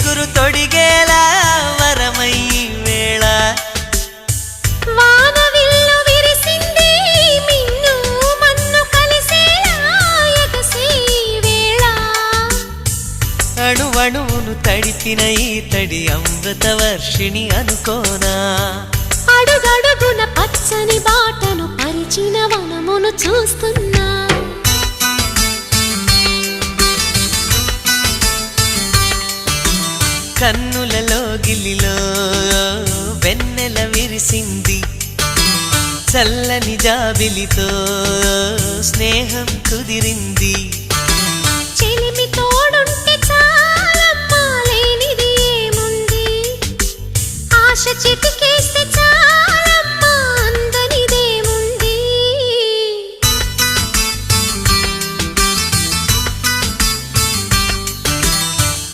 చిగురు తొడిగేలా వరమై వేళ వానవిల్లు విరిసింది మిన్ను మన్ను కలిసేలా ఎగసే వేళ అణువణువును తడిపిన ఈ తడి అమృత వర్షిణి అనుకోనా అడుగడుగున పచ్చని బాటను పరిచిన వనమును చూస్తున్నా కన్నులలో గిలిలో వెన్నెల విరిసింది చల్లని జాబిలితో స్నేహం కుదిరింది